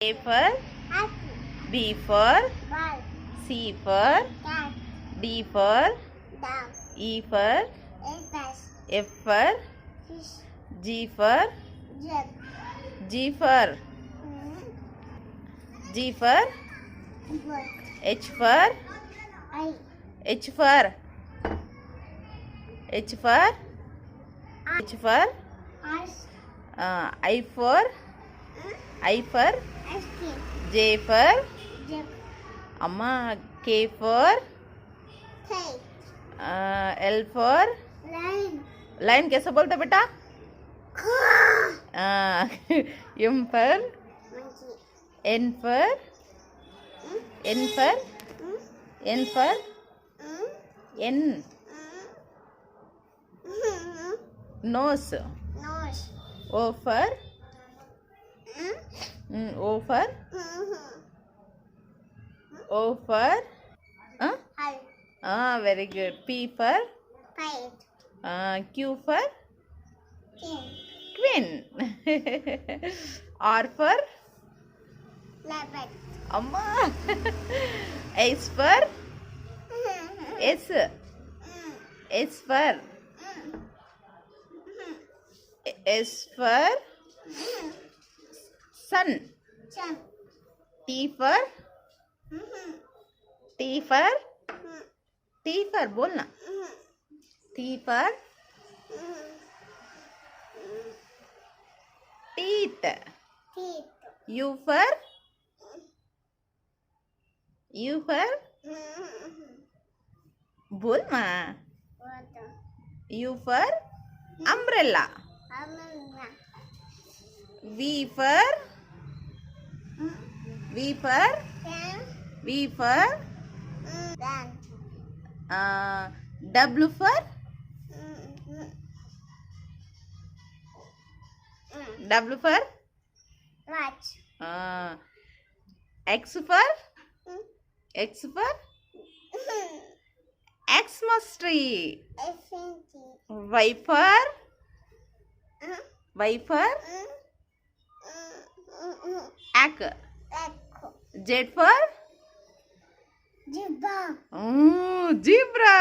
A for apple, B for ball, C for cat, D for dog, E for elephant, F for fish, G for jug, G for G for bird, H for eye, H for H for H for horse, I for ice cream, J for jug, Amma K for kite, L for lion, line कैसे बोलते बेटा M for monkey, N for N for N for N nose nose, O for O for O for hull, very good. P for kite, Q for king, twin. R for rabbit, Amma. S for S. S for S for sun. jump, T for T for T for बोलना T for teeth. teeth, U for U for बोलना water, U for umbrella. umbrella, V for V for pen, V for gun, W for W for watch, X for X for Xmas tree. infinity, Y for Y for egg. echo, Z for zebra, zebra.